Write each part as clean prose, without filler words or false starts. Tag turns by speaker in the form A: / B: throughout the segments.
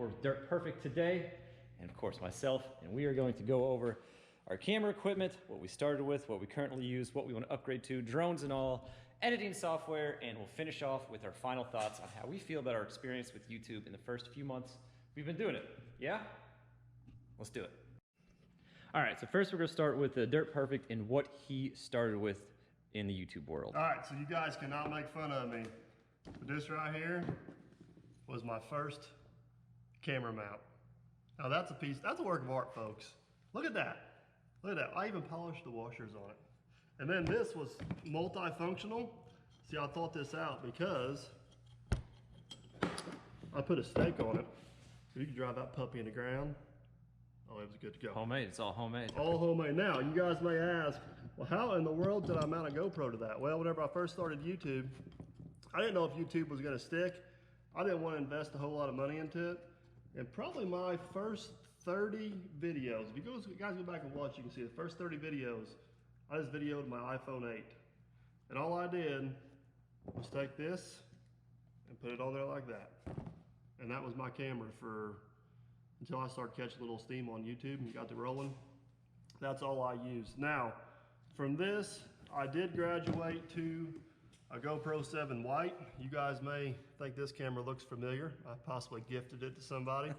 A: We're Dirt Perfect today, and of course myself, and we are going to go over our camera equipment, what we started with, what we currently use, what we want to upgrade to, drones and all, editing software, and we'll finish off with our final thoughts on how we feel about our experience with YouTube in the first few months we've been doing it. Yeah? Let's do it. All right, so first we're going to start with Dirt Perfect and what he started with in the YouTube world.
B: All right, so you guys cannot make fun of me, but this right here was my first camera mount. Now that's a work of art, folks. Look at that. Look at that. I even polished the washers on it. And then this was multifunctional. See, I thought this out because I put a stake on it. So you can drive that puppy in the ground. Oh, it was good to go.
A: Homemade, it's all homemade.
B: All homemade. Now, you guys may ask, well, how in the world did I mount a GoPro to that? Well, whenever I first started YouTube, I didn't know if YouTube was gonna stick. I didn't want to invest a whole lot of money into it. And probably my first 30 videos, if you guys go back and watch, you can see the first 30 videos, I just videoed my iPhone 8. And all I did was take this and put it on there like that. And that was my camera until I started catching a little steam on YouTube and got to rolling. That's all I used. Now, from this, I did graduate to a GoPro 7 White. You guys may think this camera looks familiar. I possibly gifted it to somebody.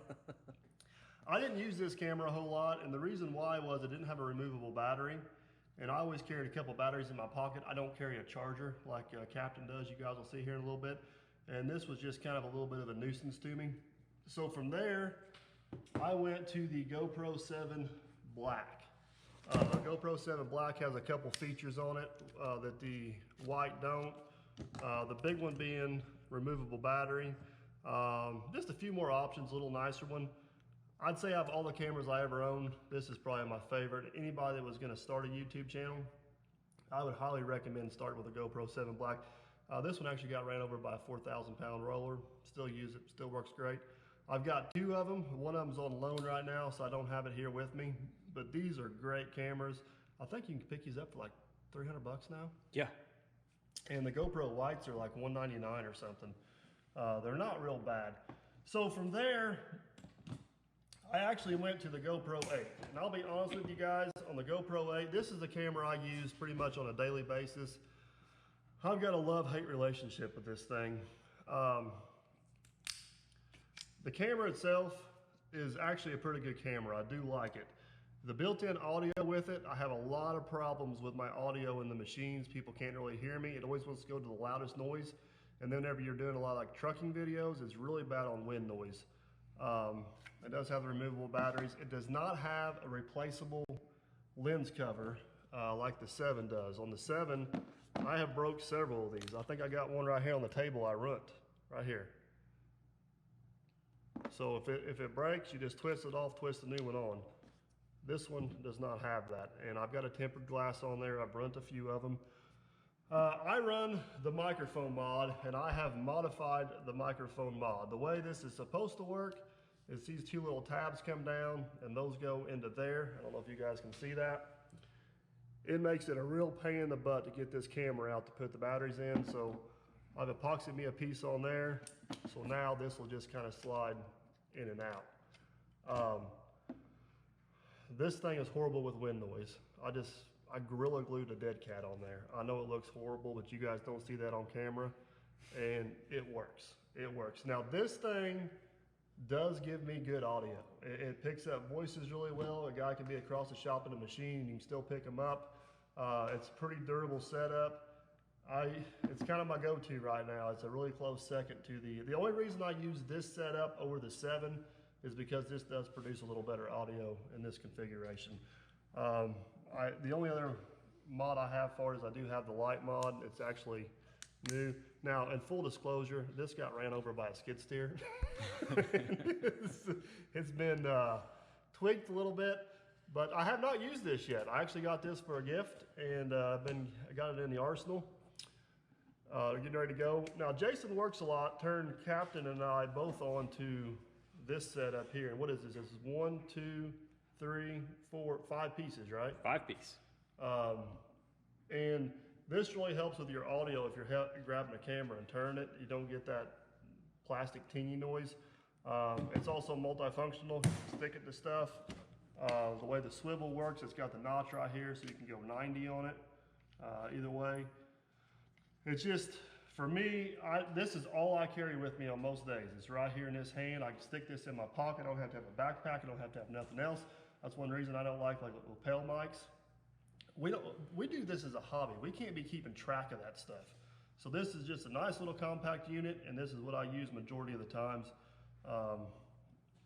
B: I didn't use this camera a whole lot, and the reason why was it didn't have a removable battery, and I always carried a couple batteries in my pocket. I don't carry a charger like Captain does, you guys will see here in a little bit, and this was just kind of a little bit of a nuisance to me. So from there, I went to the GoPro 7 Black. The GoPro 7 Black has a couple features on it that the White don't. The big one being removable battery. Just a few more options, a little nicer one. I'd say out of all the cameras I ever owned, this is probably my favorite. Anybody that was going to start a YouTube channel, I would highly recommend starting with a GoPro 7 Black. This one actually got ran over by a 4,000 pound roller. Still use it, still works great. I've got two of them. One of them's on loan right now, so I don't have it here with me. But these are great cameras. I think you can pick these up for like 300 bucks now.
A: Yeah.
B: And the GoPro Whites are like 199 or something. They're not real bad. So from there, I actually went to the GoPro 8. And I'll be honest with you guys, on the GoPro 8, this is the camera I use pretty much on a daily basis. I've got a love-hate relationship with this thing. The camera itself is actually a pretty good camera. I do like it. The built-in audio with it, I have a lot of problems with my audio in the machines. People can't really hear me. It always wants to go to the loudest noise. And then whenever you're doing a lot of like trucking videos, it's really bad on wind noise. It does have the removable batteries. It does not have a replaceable lens cover like the 7 does. On the 7, I have broke several of these. I think I got one right here on the table I runt, right here. So if it breaks, you just twist it off, twist the new one on. This one does not have that. And I've got a tempered glass on there. I've runt a few of them. I run the microphone mod, and I have modified the microphone mod. The way this is supposed to work is these two little tabs come down, and those go into there. I don't know if you guys can see that. It makes it a real pain in the butt to get this camera out to put the batteries in. So I've epoxied me a piece on there. So now this will just kind of slide in and out. This thing is horrible with wind noise. I Gorilla glued a dead cat on there. I know it looks horrible, but you guys don't see that on camera, and it works. It works. Now this thing does give me good audio. It picks up voices really well. A guy can be across the shop in a machine, and you can still pick them up. It's a pretty durable setup. It's kind of my go-to right now. It's a really close second to the only reason I use this setup over the 7 is because this does produce a little better audio in this configuration. The only other mod I have for it is I do have the light mod. It's actually new. Now, in full disclosure, this got ran over by a skid steer. It's been tweaked a little bit, but I have not used this yet. I actually got this for a gift, and I got it in the arsenal. Getting ready to go. Now, Jason works a lot, turned Captain and I both onto this setup here. And what is this? This is 1, 2, 3, 4, 5 pieces, right?
A: 5 piece.
B: And this really helps with your audio if you're grabbing a camera and turning it. You don't get that plastic tingy noise. It's also multifunctional. Stick it to stuff. The way the swivel works, it's got the notch right here, so you can go 90 on it. Either way, it's just, for me, this is all I carry with me on most days. It's right here in this hand. I can stick this in my pocket. I don't have to have a backpack. I don't have to have nothing else. That's one reason I don't like lapel mics. We do this as a hobby. We can't be keeping track of that stuff. So this is just a nice little compact unit, and this is what I use majority of the times.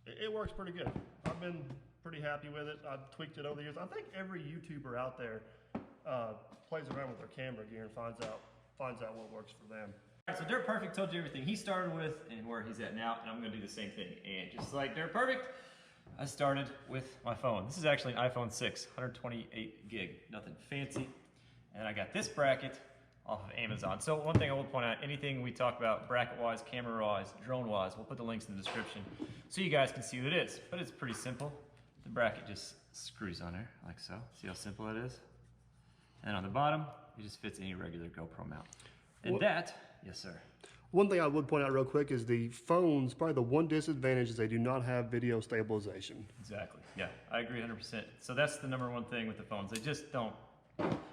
B: It works pretty good. I've been pretty happy with it. I've tweaked it over the years. I think every YouTuber out there plays around with their camera gear and finds out what works for them.
A: All right, so Dirt Perfect told you everything he started with and where he's at now, and I'm gonna do the same thing. And just like Dirt Perfect, I started with my phone. This is actually an iPhone 6, 128 gig, nothing fancy. And I got this bracket off of Amazon. So one thing I will point out, anything we talk about bracket-wise, camera-wise, drone-wise, we'll put the links in the description so you guys can see what it is. But it's pretty simple. The bracket just screws on there, like so. See how simple it is? And on the bottom, it just fits any regular GoPro mount. And yes sir.
B: One thing I would point out real quick is the phones, probably the one disadvantage is they do not have video stabilization.
A: Exactly, yeah, I agree 100%. So that's the number one thing with the phones. They just don't,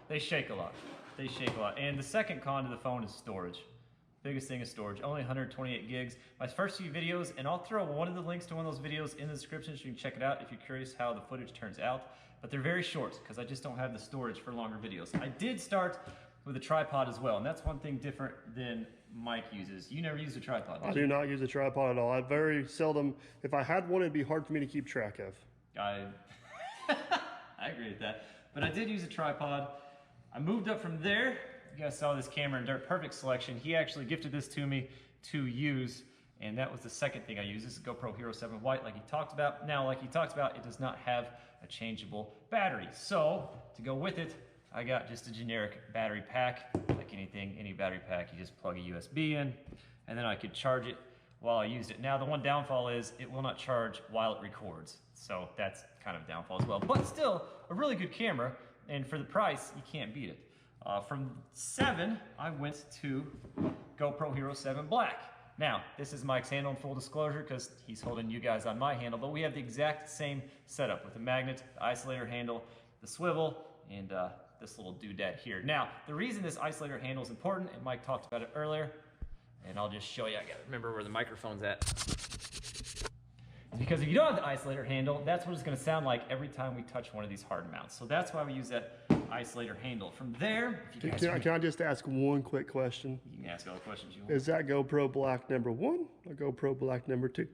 A: they shake a lot. They shake a lot. And the second con to the phone is storage. Biggest thing is storage, only 128 gigs. My first few videos, and I'll throw one of the links to one of those videos in the description so you can check it out if you're curious how the footage turns out. But they're very short because I just don't have the storage for longer videos. I did start with a tripod as well, and that's one thing different than Mike uses. You never use a tripod,
B: I do not use a tripod at all. I very seldom, if I had one, it'd be hard for me to keep track of.
A: I agree with that. But I did use a tripod. I moved up from there. You guys saw this camera in Dirt Perfect selection. He actually gifted this to me to use, and that was the second thing I used. This is GoPro Hero 7 White, like he talked about. Now, like he talked about, it does not have a changeable battery. So, to go with it, I got just a generic battery pack. Like anything, any battery pack, you just plug a USB in, and then I could charge it while I used it. Now, the one downfall is it will not charge while it records. So that's kind of downfall as well. But still, a really good camera, and for the price, you can't beat it. From 7, I went to GoPro Hero 7 Black. Now, this is Mike's handle in full disclosure because he's holding you guys on my handle, but we have the exact same setup with the magnet, the isolator handle, the swivel, and this little doodad here. Now, the reason this isolator handle is important, and Mike talked about it earlier, and I'll just show you, I gotta remember where the microphone's at. Because if you don't have the isolator handle, that's what it's gonna sound like every time we touch one of these hard mounts. So that's why we use that isolator handle. From there, if you guys
B: can I just ask one quick question?
A: You can ask all the questions you want.
B: Is that GoPro Black number 1 or GoPro Black number 2?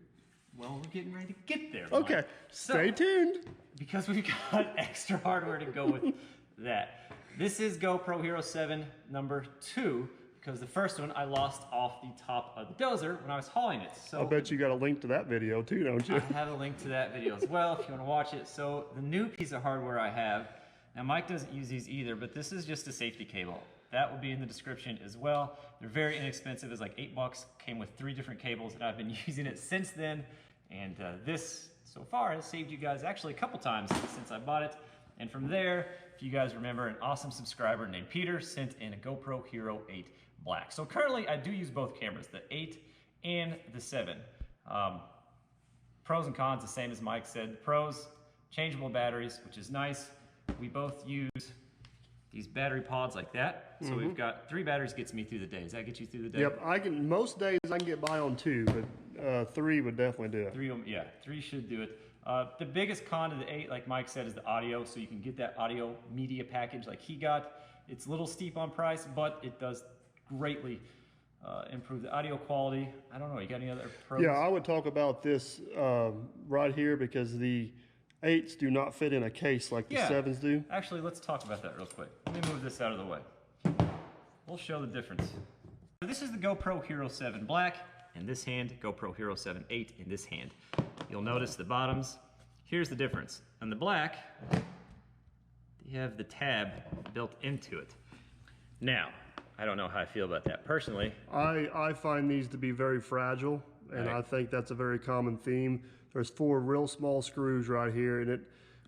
A: Well, we're getting ready to get there,
B: Okay,
A: Mike.
B: stay tuned.
A: Because we've got extra hardware to go with that. This is GoPro Hero 7 number 2, because the first one I lost off the top of the dozer when I was hauling it. So
B: I bet you got a link to that video too, don't you?
A: I have a link to that video as well if you want to watch it. So the new piece of hardware I have, now Mike doesn't use these either, but this is just a safety cable. That will be in the description as well. They're very inexpensive. It's like $8. Came with 3 different cables, and I've been using it since then. And this, so far, has saved you guys actually a couple times since I bought it. And from there, if you guys remember, an awesome subscriber named Peter sent in a GoPro Hero 8 Black. So currently, I do use both cameras, the 8 and the 7. Pros and cons, the same as Mike said. Pros, changeable batteries, which is nice. We both use these battery pods like that. So we've got 3 batteries, gets me through the day. Does that get you through the day?
B: Yep, most days I can get by on 2, but 3 would definitely do it.
A: 3 should do it. The biggest con to the 8, like Mike said, is the audio. So you can get that audio media package like he got. It's a little steep on price, but it does greatly improve the audio quality. I don't know, you got any other pros?
B: Yeah, I would talk about this right here because the 8s do not fit in a case like the 7s do.
A: Actually, let's talk about that real quick. Let me move this out of the way. We'll show the difference. So this is the GoPro Hero 7 Black in this hand, GoPro Hero 7 8 in this hand. You'll notice the bottoms. Here's the difference. On the black, you have the tab built into it. Now, I don't know how I feel about that personally.
B: I find these to be very fragile, and I think that's a very common theme. There's 4 real small screws right here, and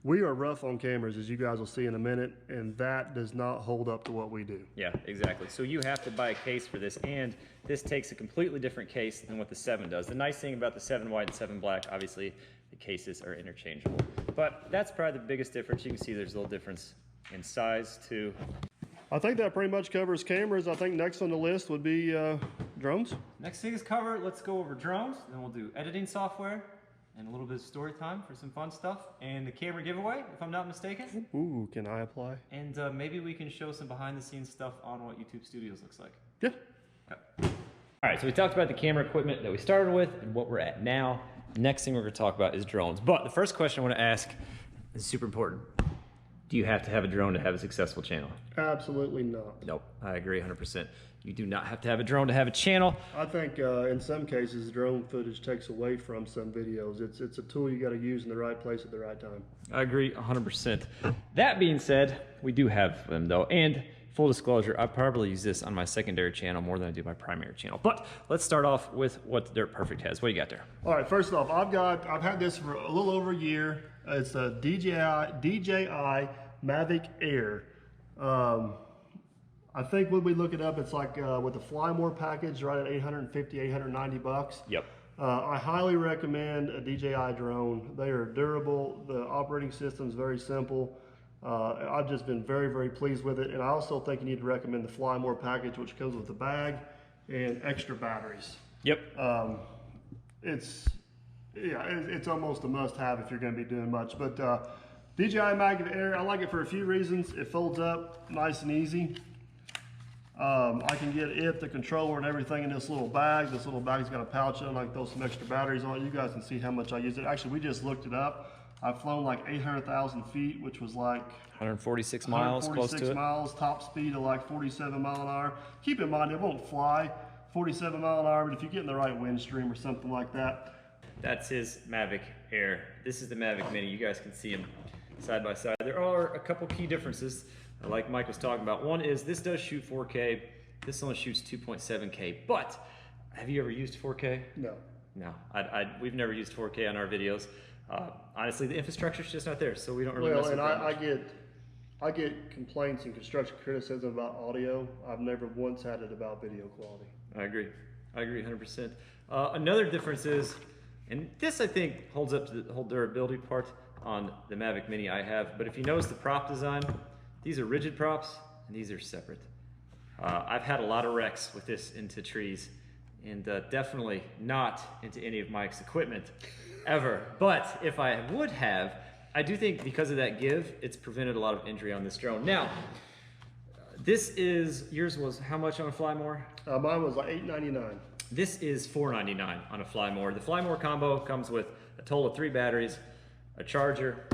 B: We are rough on cameras, as you guys will see in a minute, and that does not hold up to what we do.
A: Yeah, exactly. So you have to buy a case for this, and this takes a completely different case than what the 7 does. The nice thing about the 7 white and 7 black, obviously, the cases are interchangeable. But that's probably the biggest difference. You can see there's a little difference in size, too.
B: I think that pretty much covers cameras. I think next on the list would be drones.
A: Next thing is covered. Let's go over drones. Then we'll do editing software and a little bit of story time for some fun stuff. And the camera giveaway, if I'm not mistaken.
B: Ooh, can I apply?
A: And maybe we can show some behind the scenes stuff on what YouTube Studios looks like.
B: Yeah.
A: Okay. All right, so we talked about the camera equipment that we started with and what we're at now. Next thing we're gonna talk about is drones. But the first question I wanna ask is super important. Do you have to have a drone to have a successful channel?
B: Absolutely not.
A: Nope, I agree 100%. You do not have to have a drone to have a channel.
B: I think in some cases, drone footage takes away from some videos. It's a tool you got to use in the right place at the right time.
A: I agree 100%. That being said, we do have them though. And full disclosure, I probably use this on my secondary channel more than I do my primary channel. But let's start off with what the Dirt Perfect has. What do you got there?
B: All right, first off, I've had this for a little over a year. It's a DJI Mavic Air. I think when we look it up, it's like with the Fly More package, right at 850, 890 bucks.
A: Yep.
B: I highly recommend a DJI drone. They are durable. The operating system is very simple. I've just been very, very pleased with it. And I also think you need to recommend the Fly More package, which comes with the bag and extra batteries.
A: Yep.
B: It's almost a must-have if you're going to be doing much. But DJI Mavic Air, I like it for a few reasons. It folds up nice and easy. I can get the controller and everything in this little bag. This little bag's got a pouch in it. I can throw some extra batteries on it. You guys can see how much I use it. Actually, we just looked it up. I've flown like 800,000 feet, which was like
A: 146 miles, close to it.
B: 146 miles, top speed of like 47 mile an hour. Keep in mind, it won't fly 47 mile an hour, but if you get in the right wind stream or something like that.
A: That's his Mavic Air. This is the Mavic Mini. You guys can see them side by side. There are a couple key differences, like Mike was talking about. One is this does shoot 4K. This only shoots 2.7K. But have you ever used 4K?
B: No.
A: No, we've never used 4K on our videos. Honestly, the infrastructure's just not there, so we don't really mess with that much.
B: I get complaints and construction criticism about audio. I've never once had it about video quality.
A: I agree 100%. Another difference is, and this I think holds up to the whole durability part on the Mavic Mini I have, but if you notice the prop design, these are rigid props and these are separate. I've had a lot of wrecks with this into trees, and definitely not into any of Mike's equipment ever. But if I would have, I do think because of that give, it's prevented a lot of injury on this drone. Now, yours was how much on a Fly More?
B: Mine was like $899.
A: This is $499 on a Fly More. The Fly More combo comes with a total of 3 batteries, a charger,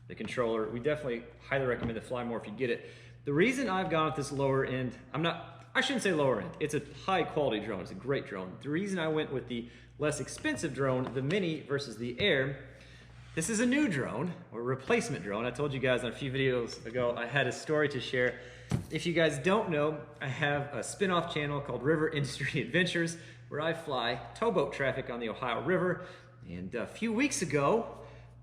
A: the controller. We definitely highly recommend the Fly More if you get it. The reason I've gone with this lower end, I shouldn't say lower end. It's a high quality drone. It's a great drone. The reason I went with the less expensive drone, the Mini versus the Air, this is a new drone, or replacement drone. I told you guys on a few videos ago, I had a story to share. If you guys don't know, I have a spin-off channel called River Industry Adventures, where I fly towboat traffic on the Ohio River. And a few weeks ago,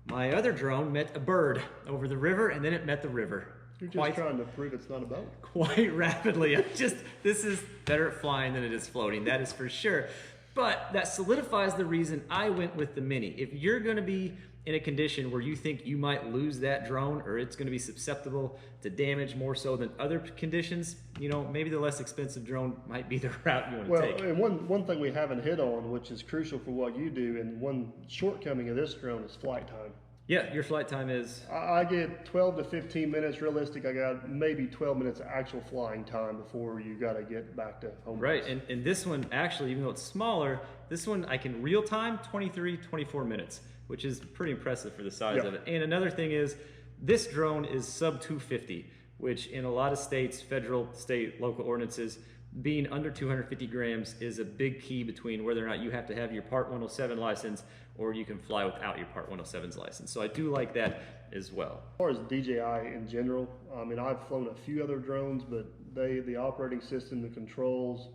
A: my other drone met a bird over the river, and then it met the river.
B: You're just trying to prove it's not a boat.
A: Quite rapidly. This is better at flying than it is floating, that is for sure. But that solidifies the reason I went with the Mini. If you're gonna be in a condition where you think you might lose that drone, or it's gonna be susceptible to damage more so than other conditions, you know, maybe the less expensive drone might be the route you wanna take.
B: Well, and one thing we haven't hit on, which is crucial for what you do, and one shortcoming of this drone is flight time.
A: Yeah, your flight time is?
B: I get 12 to 15 minutes realistic. I got maybe 12 minutes of actual flying time before you got to get back to home.
A: Right, and this one actually, even though it's smaller, this one I can real time 23, 24 minutes, which is pretty impressive for the size of it. And another thing is, this drone is sub 250, which in a lot of states, federal, state, local ordinances, being under 250 grams is a big key between whether or not you have to have your Part 107 license or you can fly without your Part 107's license. So I do like that as well.
B: As far as DJI in general, I mean, I've flown a few other drones, but the operating system, the controls,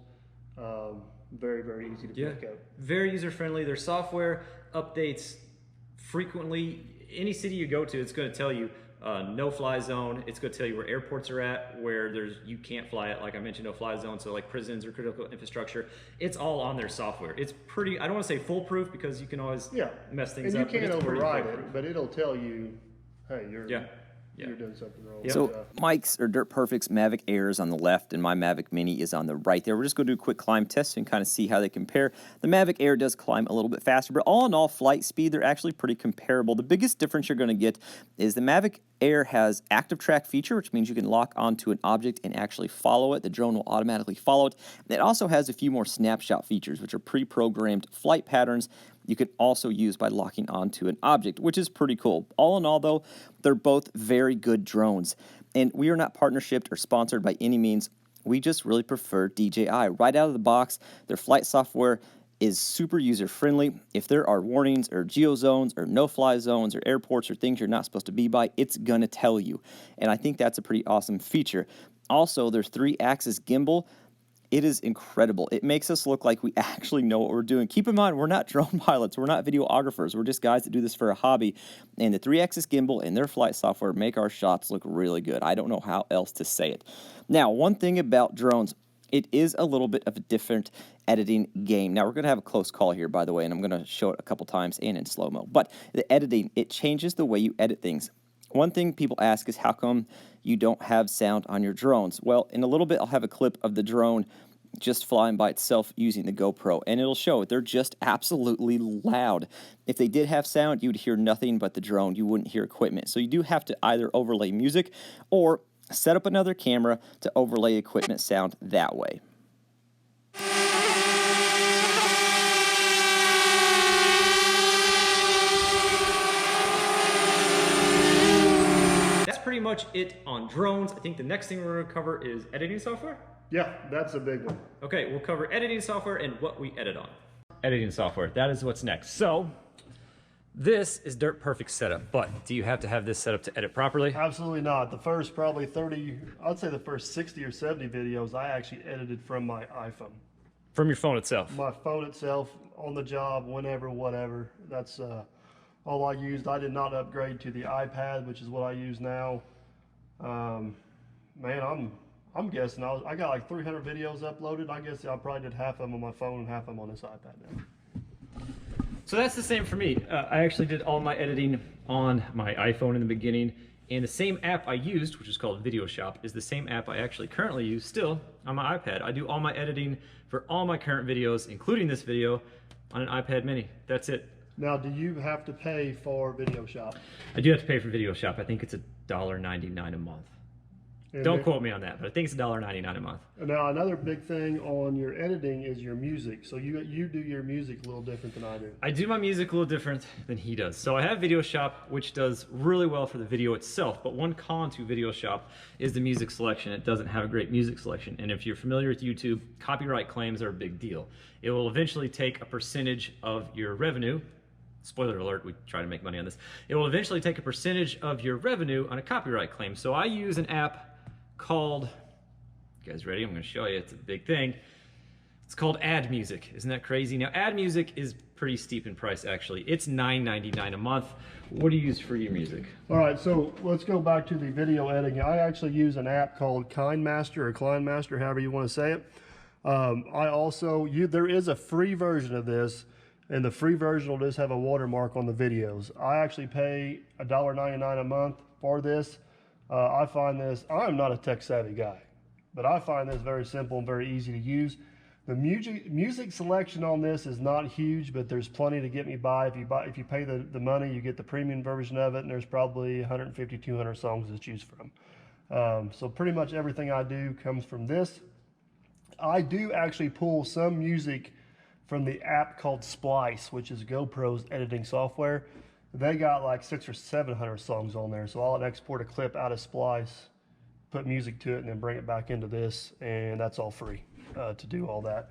B: very, very easy to pick up.
A: Very user-friendly. Their software updates frequently, any city you go to, it's going to tell you no-fly zone. It's going to tell you where airports are at, where you can't fly it. Like I mentioned, no-fly zone. So like prisons or critical infrastructure, it's all on their software. It's pretty. I don't want to say foolproof because you can always mess things
B: up.
A: And
B: you can't override it, but it'll tell you, hey, you're doing something wrong.
C: Yep. So Mike's or Dirt Perfect's Mavic Air is on the left and my Mavic Mini is on the right there. We're just going to do a quick climb test and kind of see how they compare. The Mavic Air does climb a little bit faster, but all in all, flight speed, they're actually pretty comparable. The biggest difference you're going to get is the Mavic Air has active track feature, which means you can lock onto an object and actually follow it. The drone will automatically follow it. It also has a few more snapshot features, which are pre-programmed flight patterns you can also use by locking onto an object, which is pretty cool. All in all, though, they're both very good drones. And we are not partnershiped or sponsored by any means. We just really prefer DJI. Right out of the box, their flight software is super user-friendly. If there are warnings or geozones or no-fly zones or airports or things you're not supposed to be by, it's going to tell you. And I think that's a pretty awesome feature. Also, there's 3-axis gimbal. It is incredible. It makes us look like we actually know what we're doing. Keep in mind, we're not drone pilots. We're not videographers. We're just guys that do this for a hobby. And the 3-axis gimbal and their flight software make our shots look really good. I don't know how else to say it. Now, one thing about drones, it is a little bit of a different editing game. Now, we're going to have a close call here, by the way, and I'm going to show it a couple times and in slow-mo. But the editing, it changes the way you edit things. One thing people ask is how come you don't have sound on your drones? Well, in a little bit, I'll have a clip of the drone just flying by itself using the GoPro, and it'll show it. They're just absolutely loud. If they did have sound, you would hear nothing but the drone. You wouldn't hear equipment. So you do have to either overlay music or set up another camera to overlay equipment sound that way.
A: Pretty much it on drones. I think the next thing we're going to cover is editing software.
B: Yeah, that's a big one.
A: Okay, we'll cover editing software and what we edit on. Editing software, that is what's next. So this is Dirt Perfect setup, but do you have to have this set up to edit properly?
B: Absolutely not. The first probably 30, I'd say the first 60 or 70 videos I actually edited from my iPhone.
A: From your phone itself?
B: My phone itself, on the job, whenever, whatever. That's all I used. I did not upgrade to the iPad, which is what I use now. Man, I'm guessing I got like 300 videos uploaded. I guess I probably did half of them on my phone and half of them on this iPad now.
A: So that's the same for me. I actually did all my editing on my iPhone in the beginning, and the same app I used, which is called Video Shop, is the same app I actually currently use still on my iPad. I do all my editing for all my current videos, including this video, on an iPad mini. That's it.
B: Now, do you have to pay for Video Shop?
A: I do have to pay for Video Shop. I think it's $1.99 a month. Don't quote me on that, but I think it's $1.99 a month.
B: Now, another big thing on your editing is your music. So you do your music a little different than I do.
A: I do my music a little different than he does. So I have Video Shop, which does really well for the video itself, but one con to Video Shop is the music selection. It doesn't have a great music selection. And if you're familiar with YouTube, copyright claims are a big deal. It will eventually take a percentage of your revenue. Spoiler alert, we try to make money on this. It will eventually take a percentage of your revenue on a copyright claim. So I use an app called, you guys ready? I'm going to show you. It's a big thing. It's called Ad Music. Isn't that crazy? Now, Ad Music is pretty steep in price, actually. It's $9.99 a month. What do you use for your music?
B: All right, so let's go back to the video editing. I actually use an app called KindMaster or KindMaster, however you want to say it. There is a free version of this, and the free version will just have a watermark on the videos. I actually pay $1.99 a month for this. I find this, I'm not a tech savvy guy, but I find this very simple and very easy to use. The music selection on this is not huge, but there's plenty to get me by. If you pay the money, you get the premium version of it, and there's probably 150, 200 songs to choose from. So pretty much everything I do comes from this. I do actually pull some music from the app called Splice, which is GoPro's editing software. They got like 600 or 700 songs on there, so I'll export a clip out of Splice, put music to it, and then bring it back into this, and that's all free to do all that.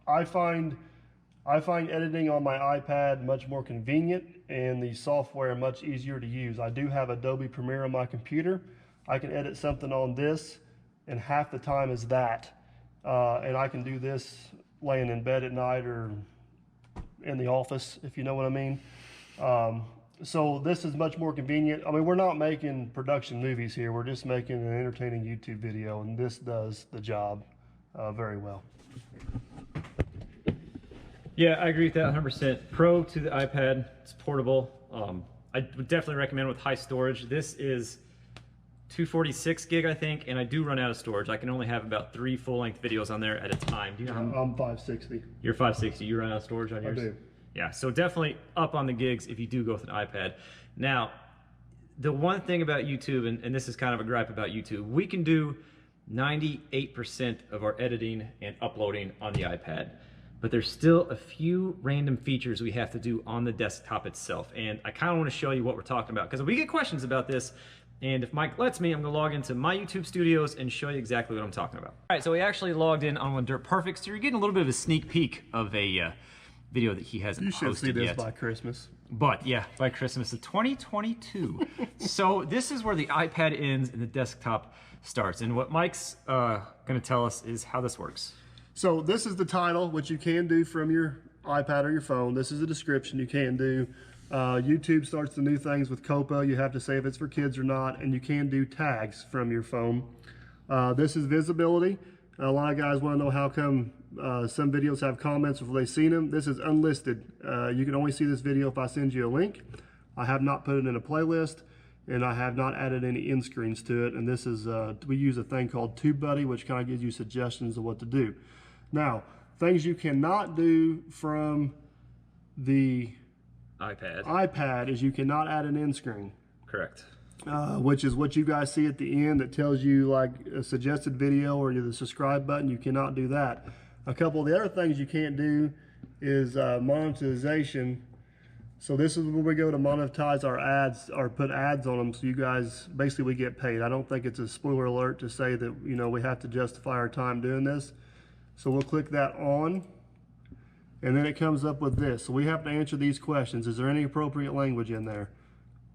B: I find editing on my iPad much more convenient, and the software much easier to use. I do have Adobe Premiere on my computer. I can edit something on this in half the time as that, and I can do this laying in bed at night or in the office, if you know what I mean. So this is much more convenient. I mean, we're not making production movies here. We're just making an entertaining YouTube video, and this does the job very well.
A: Yeah, I agree with that 100%. Pro to the iPad, it's portable. I would definitely recommend with high storage. This is 246 gig, I think, and I do run out of storage. I can only have about 3 full-length videos on there at a time. Do you know how?
B: I'm 560.
A: You're 560. You run out of storage on yours?
B: I do.
A: Yeah, so definitely up on the gigs if you do go with an iPad. Now, the one thing about YouTube, and this is kind of a gripe about YouTube, we can do 98% of our editing and uploading on the iPad, but there's still a few random features we have to do on the desktop itself. And I kind of want to show you what we're talking about, because we get questions about this. And if Mike lets me, I'm gonna log into my YouTube studios and show you exactly what I'm talking about. All right, so we actually logged in on Dirt Perfect, so you're getting a little bit of a sneak peek of a video that he hasn't posted yet.
B: You should see this by Christmas.
A: But yeah, by Christmas of 2022. So this is where the iPad ends and the desktop starts. And what Mike's gonna tell us is how this works.
B: So this is the title, which you can do from your iPad or your phone. This is the description you can do. YouTube starts the new things with COPA. You have to say if it's for kids or not, and you can do tags from your phone. This is visibility. A lot of guys want to know how come some videos have comments before they've seen them. This is unlisted. You can only see this video if I send you a link. I have not put it in a playlist, and I have not added any end screens to it. And this is, we use a thing called TubeBuddy, which kind of gives you suggestions of what to do. Now, things you cannot do from the iPad is you cannot add an end screen.
A: Correct.
B: Which is what you guys see at the end that tells you like a suggested video or the subscribe button. You cannot do that. A couple of the other things you can't do is monetization. So this is where we go to monetize our ads or put ads on them, so you guys, basically we get paid. I don't think it's a spoiler alert to say that, you know, we have to justify our time doing this. So we'll click that on. And then it comes up with this. So we have to answer these questions. Is there any appropriate language in there?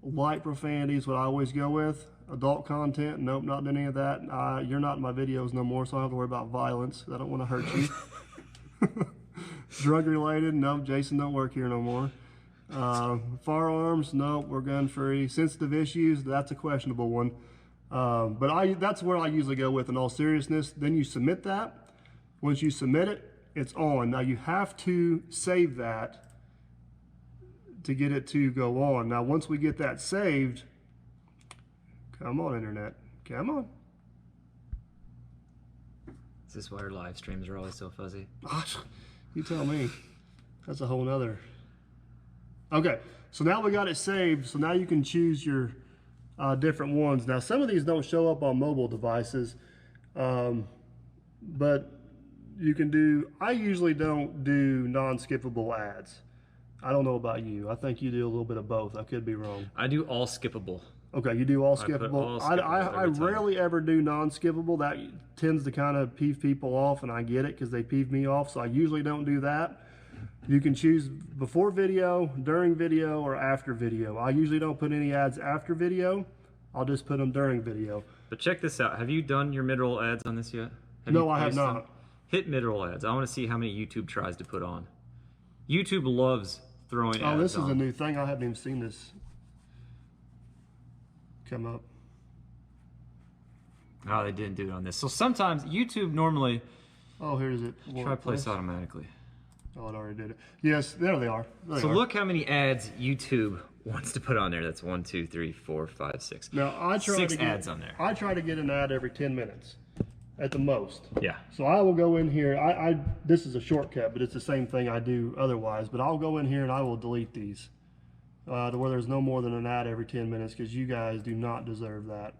B: Light profanity is what I always go with. Adult content, nope, not any of that. You're not in my videos no more, so I don't have to worry about violence. I don't want to hurt you. Drug related, nope, Jason don't work here no more. Firearms, nope, we're gun free. Sensitive issues, that's a questionable one. But that's where I usually go with in all seriousness. Then you submit that. Once you submit it, it's on. Now you have to save that to get it to go on. Now once we get that saved, come on internet, come on.
A: Is this why our live streams are always so fuzzy?
B: You tell me. That's a whole nother. Okay, so now we got it saved, so now you can choose your different ones. Now some of these don't show up on mobile devices, but you can do, I usually don't do non-skippable ads. I don't know about you. I think you do a little bit of both. I could be wrong.
A: I do all skippable.
B: Okay, you do all skippable. I rarely ever do non-skippable. That tends to kind of peeve people off, and I get it because they peeve me off, so I usually don't do that. You can choose before video, during video, or after video. I usually don't put any ads after video. I'll just put them during video.
A: But check this out. Have you done your mid-roll ads on this yet?
B: No, I have not.
A: Hit mid-roll ads. I want to see how many YouTube tries to put on. YouTube loves throwing ads on.
B: Oh, this is a new thing. I haven't even seen this come up.
A: Oh, they didn't do it on this. So sometimes YouTube normally...
B: Oh, here's it.
A: Try place automatically.
B: Oh, it already did it. Yes, there they are. There
A: so look how many ads YouTube wants to put on there. That's 1, 2, 3, 4, 5, 6.
B: Now, I try
A: 6
B: to get,
A: ads on there.
B: I try to get an ad every 10 minutes at the most.
A: Yeah.
B: So I will go in here. This is a shortcut, but it's the same thing I do otherwise. But I'll go in here and I will delete these to where there's no more than an ad every 10 minutes because you guys do not deserve that.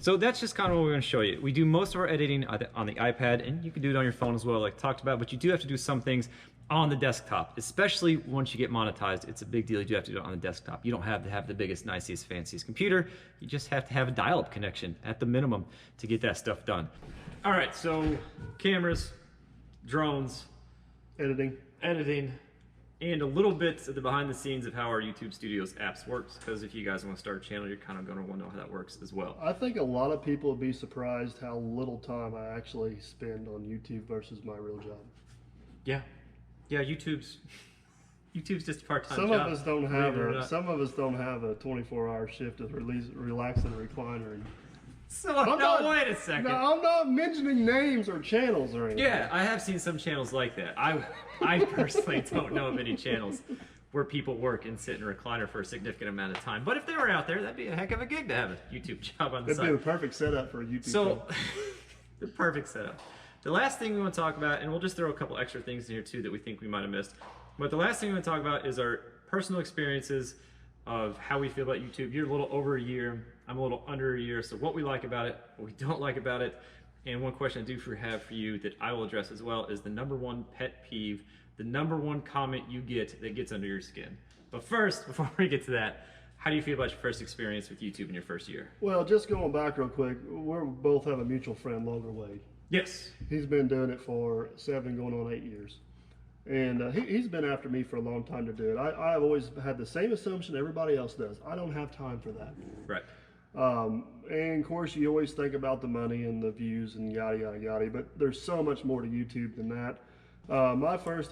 A: So that's just kind of what we're going to show you. We do most of our editing on the iPad, and you can do it on your phone as well, like talked about, but you do have to do some things on the desktop, especially once you get monetized. It's a big deal. You do have to do it on the desktop. You don't have to have the biggest, nicest, fanciest computer. You just have to have a dial-up connection at the minimum to get that stuff done. All right, so cameras, drones, editing, and a little bit of the behind the scenes of how our YouTube Studios apps works, because if you guys want to start a channel, you're kind of going to want to know how that works as well.
B: I think a lot of people would be surprised how little time I actually spend on YouTube versus my real job.
A: Yeah. Yeah, YouTube's just a part-time
B: Some
A: job.
B: of us don't
A: believe
B: have
A: it or
B: a
A: not.
B: some of us don't have a 24-hour shift to relax in a recliner. And
A: So no, wait a second.
B: No, I'm not mentioning names or channels or anything.
A: Yeah, I have seen some channels like that. I personally don't know of any channels where people work and sit in a recliner for a significant amount of time. But if they were out there, that'd be a heck of a gig to have a YouTube job on the
B: That'd
A: side.
B: be the perfect setup for a YouTube
A: So,
B: channel.
A: the perfect setup. The last thing we want to talk about, and we'll just throw a couple extra things in here too that we think we might have missed. But the last thing we want to talk about is our personal experiences of how we feel about YouTube. You're a little over a year. I'm a little under a year. So what we like about it, what we don't like about it. And one question I do have for you that I will address as well is the number one pet peeve, the number one comment you get that gets under your skin. But first, before we get to that, how do you feel about your first experience with YouTube in your first year?
B: Well, just going back real quick, we both have a mutual friend, Logan Wade.
A: Yes.
B: He's been doing it for 7 going on 8 years. And he's been after me for a long time to do it. I've always had the same assumption everybody else does. I don't have time for that.
A: Right.
B: And of course, you always think about the money and the views and yada, yada, yada. But there's so much more to YouTube than that. My first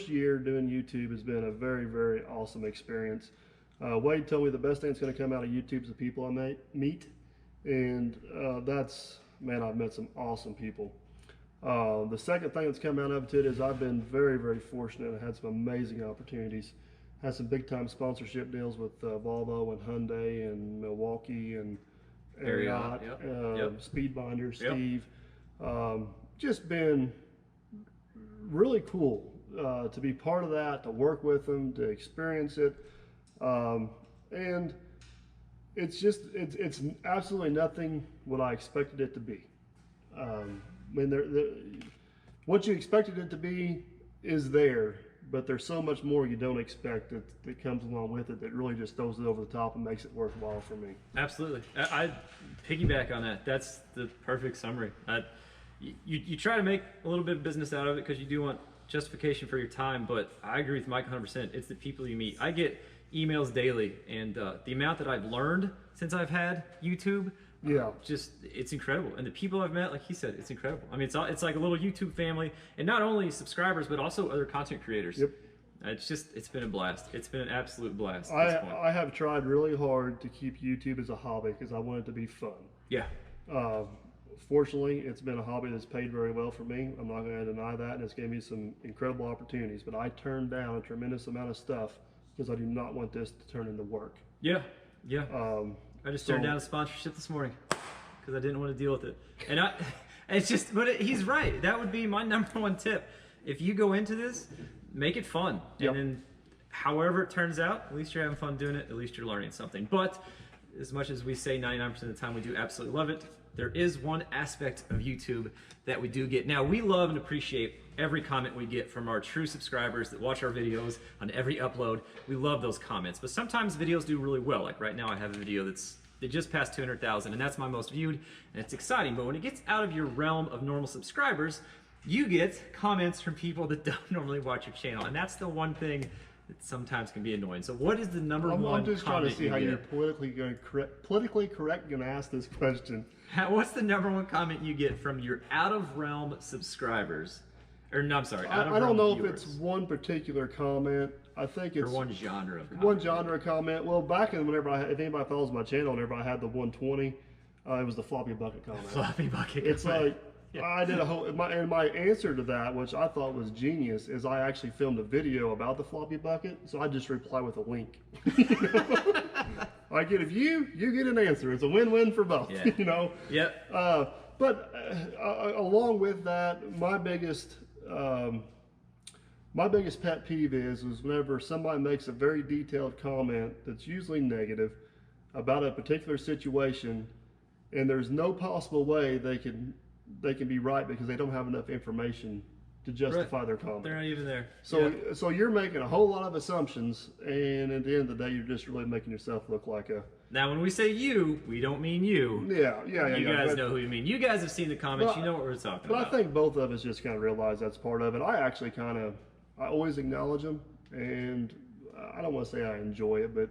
B: year doing YouTube has been a very, very awesome experience. Wade told me the best thing that's going to come out of YouTube is the people I meet. And man, I've met some awesome people. The second thing that's come out of it is I've been very, very fortunate and had some amazing opportunities. Had some big time sponsorship deals with Volvo and Hyundai and Milwaukee and Ariat, Speedbinder, Steve. Just been really cool to be part of that, to work with them, to experience it. And it's absolutely nothing what I expected it to be. I mean, what you expected it to be is there, but there's so much more you don't expect that comes along with it that really just throws it over the top and makes it worthwhile for me.
A: Absolutely. I piggyback on that. That's the perfect summary. You try to make a little bit of business out of it because you do want justification for your time, but I agree with Mike 100%. It's the people you meet. I get emails daily, and the amount that I've learned since I've had YouTube, it's incredible. And the people I've met, like he said, it's incredible. I mean, it's like a little YouTube family, and not only subscribers, but also other content creators.
B: Yep.
A: It's been a blast. It's been an absolute blast at this point.
B: I have tried really hard to keep YouTube as a hobby because I want it to be fun.
A: Yeah.
B: Fortunately, it's been a hobby that's paid very well for me. I'm not going to deny that, and it's given me some incredible opportunities. But I turned down a tremendous amount of stuff because I do not want this to turn into work.
A: Yeah. I just turned down a sponsorship this morning because I didn't want to deal with it. And he's right. That would be my number one tip. If you go into this, make it fun.
B: Yep.
A: And then however it turns out, at least you're having fun doing it. At least you're learning something. But as much as we say 99% of the time we do absolutely love it, there is one aspect of YouTube that we do get. Now, we love and appreciate every comment we get from our true subscribers that watch our videos on every upload. We love those comments, but sometimes videos do really well. Like right now I have a video that just passed 200,000, and that's my most viewed, and it's exciting. But when it gets out of your realm of normal subscribers, you get comments from people that don't normally watch your channel, and that's the one thing that sometimes can be annoying. So what is the number one comment?
B: I'm just trying to see how you're politically correct going to ask this question.
A: What's the number one comment you get from your out-of-realm subscribers? Or no, I'm sorry,
B: I don't know if it's one particular comment. I think it's
A: one genre of comment.
B: One genre comment. Well, back in whenever if anybody follows my channel, whenever I had the 120, it was the floppy bucket comment.
A: Floppy bucket.
B: It's like I did a whole and my answer to that, which I thought was genius, is I actually filmed a video about the floppy bucket. So I just reply with a link. Like if you get an answer, it's a win-win for both.
A: Yeah.
B: You know.
A: Yep.
B: But along with that, my biggest pet peeve is whenever somebody makes a very detailed comment that's usually negative about a particular situation, and there's no possible way they can be right because they don't have enough information to justify their comment.
A: They're not even there.
B: So you're making a whole lot of assumptions, and at the end of the day, you're just really making yourself look like a.
A: Now, when we say you, we don't mean you.
B: Yeah.
A: You guys know who you mean. You guys have seen the comments. You know what we're talking about.
B: But I think both of us just kind of realize that's part of it. I always acknowledge them, and I don't want to say I enjoy it, but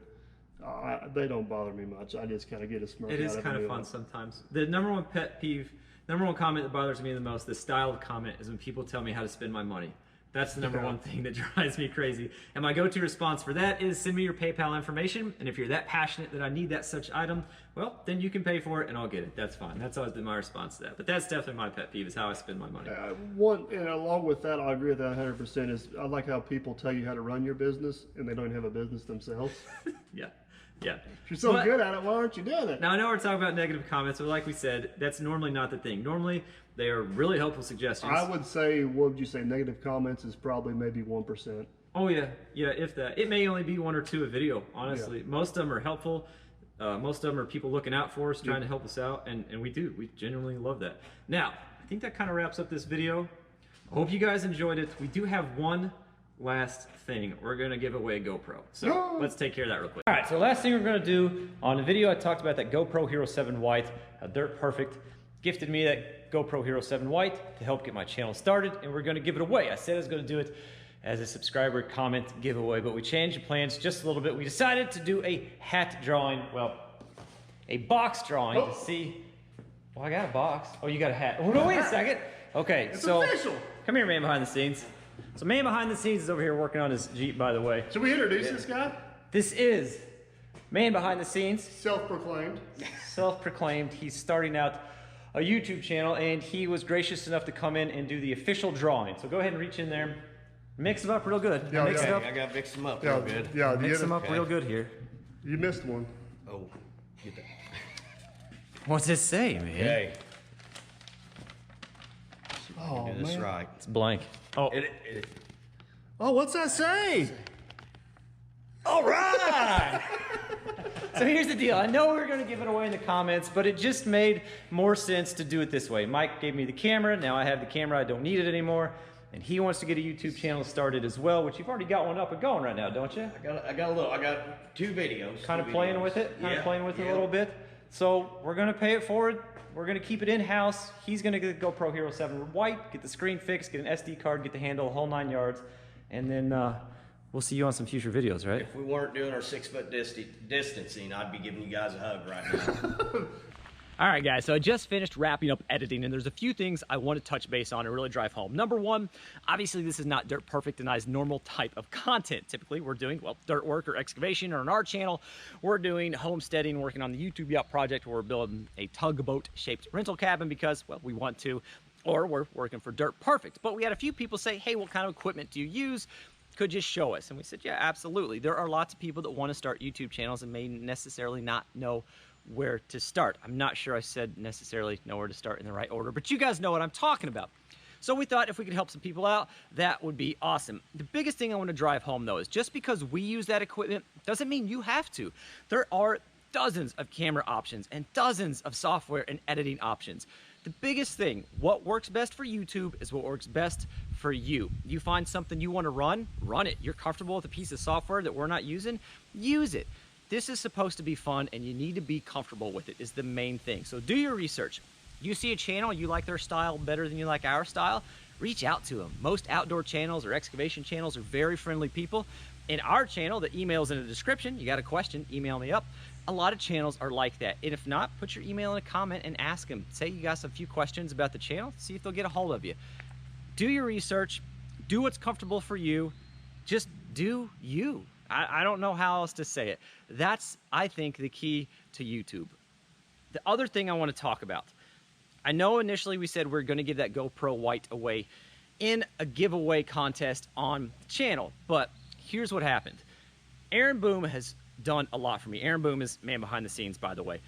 B: they don't bother me much. I just kind of get a smirk out of it.
A: It is kind of fun sometimes. The number one pet peeve, number one comment that bothers me the most, the style of comment, is when people tell me how to spend my money. That's the number one thing that drives me crazy. And my go-to response for that is send me your PayPal information. And if you're that passionate that I need that such item, well, then you can pay for it and I'll get it. That's fine. That's always been my response to that. But that's definitely my pet peeve, is how I spend my money.
B: And along with that, I agree with that 100%. Is I like how people tell you how to run your business and they don't have a business themselves.
A: Yeah. Yeah.
B: If you're so good at it, why aren't you doing it?
A: Now, I know we're talking about negative comments, but like we said, that's normally not the thing. Normally, they are really helpful suggestions.
B: I would say, what would you say, negative comments is probably maybe 1%.
A: Oh, yeah. Yeah, if that. It may only be 1 or 2 a video, honestly. Yeah. Most of them are helpful. Most of them are people looking out for us, trying to help us out, and we do. We genuinely love that. Now, I think that kind of wraps up this video. I hope you guys enjoyed it. We do have one last thing. We're going to give away a GoPro. So let's take care of that real quick. All right, so last thing we're going to do, on the video I talked about that GoPro Hero 7 White, Dirt Perfect gifted me that GoPro Hero 7 White to help get my channel started, and we're going to give it away. I said I was going to do it as a subscriber comment giveaway, but we changed the plans just a little bit. We decided to do a hat drawing, well, a box drawing to see. Well, I got a box. Oh, you got a hat. Oh, no, wait a second. Okay,
B: it's
A: so
B: official.
A: Come here, man behind the scenes. So man behind the scenes is over here working on his Jeep, by the way.
B: Should we introduce this guy?
A: This is man behind the scenes.
B: Self-proclaimed.
A: Self-proclaimed. He's starting out a YouTube channel, and he was gracious enough to come in and do the official drawing. So go ahead and reach in there. Mix them up real good.
B: Yeah,
A: mix it up.
D: I gotta mix them up real good.
B: Yeah,
A: mix them up real good here.
B: You missed one.
D: Oh, get that.
A: What's it say, man?
D: Okay.
B: Oh,
D: do this
B: man.
D: right.
A: It's blank. Oh.
B: Oh, what's that say?
A: All right! So here's the deal. I know we were going to give it away in the comments, but it just made more sense to do it this way. Mike gave me the camera. Now I have the camera. I don't need it anymore. And he wants to get a YouTube channel started as well, which you've already got one up and going right now, don't you?
D: I got 2 videos.
A: Kind of playing with it? Kind of playing with it a little bit? So we're going to pay it forward. We're going to keep it in-house. He's going to get the GoPro Hero 7 White, get the screen fixed, get an SD card, get the handle, the whole 9 yards. And then we'll see you on some future videos, right?
D: If we weren't doing our 6-foot distancing, I'd be giving you guys a hug right now.
A: All right, guys, so I just finished wrapping up editing, and there's a few things I want to touch base on and really drive home. Number one, obviously this is not Dirt Perfect and I's normal type of content. Typically, we're doing, well, dirt work or excavation, or on our channel, we're doing homesteading, working on the YouTube Yacht project where we're building a tugboat-shaped rental cabin because, well, we want to, or we're working for Dirt Perfect. But we had a few people say, hey, what kind of equipment do you use? Could you show us? And we said, yeah, absolutely. There are lots of people that want to start YouTube channels and may necessarily not know where to start. I'm not sure I said necessarily know where to start in the right order, but you guys know what I'm talking about. So we thought if we could help some people out, that would be awesome. The biggest thing I want to drive home, though, is just because we use that equipment doesn't mean you have to. There are dozens of camera options and dozens of software and editing options. The biggest thing, what works best for YouTube is what works best for you. You find something you want to run it. You're comfortable with a piece of software that we're not using, use it. This is supposed to be fun, and you need to be comfortable with it is the main thing. So do your research. You see a channel, you like their style better than you like our style, reach out to them. Most outdoor channels or excavation channels are very friendly people. In our channel, the email's in the description. You got a question, email me up. A lot of channels are like that. And if not, put your email in a comment and ask them. Say you got a few questions about the channel, see if they'll get a hold of you. Do your research, do what's comfortable for you, just do you. I don't know how else to say it. That's, I think, the key to YouTube. The other thing I want to talk about, I know initially we said we're going to give that GoPro White away in a giveaway contest on the channel, but here's what happened. Aaron Boom has done a lot for me. Aaron Boom is man behind the scenes, by the way.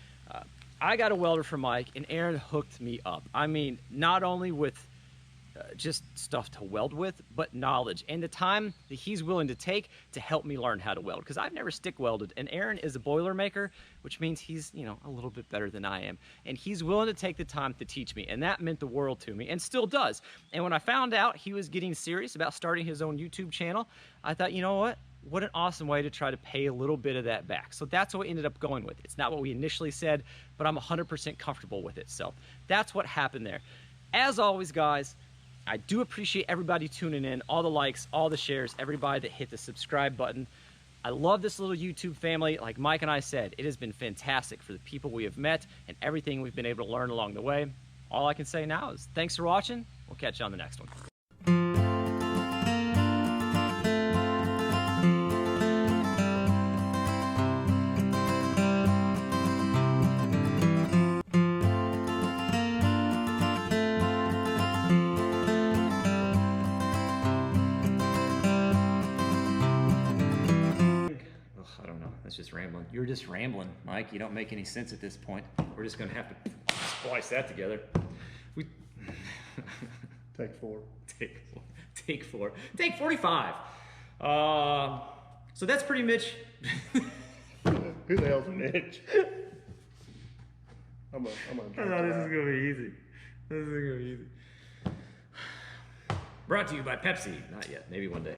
A: I got a welder from Mike, and Aaron hooked me up. I mean, not only with just stuff to weld with, but knowledge and the time that he's willing to take to help me learn how to weld, because I've never stick welded, and Aaron is a Boilermaker, which means he's, you know, a little bit better than I am, and he's willing to take the time to teach me, and that meant the world to me and still does. And when I found out he was getting serious about starting his own YouTube channel, I thought, you know what an awesome way to try to pay a little bit of that back. So that's what we ended up going with. It's not what we initially said, but I'm 100% comfortable with it. So that's what happened there. As always, guys, I do appreciate everybody tuning in, all the likes, all the shares, everybody that hit the subscribe button. I love this little YouTube family. Like Mike and I said, it has been fantastic for the people we have met and everything we've been able to learn along the way. All I can say now is thanks for watching. We'll catch you on the next one. that's just rambling. You're just rambling, Mike. You don't make any sense at this point. We're just gonna have to splice that together. We
B: Take 4.
A: take 4. Take 45. So that's pretty much.
B: Who the hell's Mitch? I'm gonna
A: I thought this is gonna be easy. This is gonna be easy. Brought to you by Pepsi. Not yet. Maybe one day.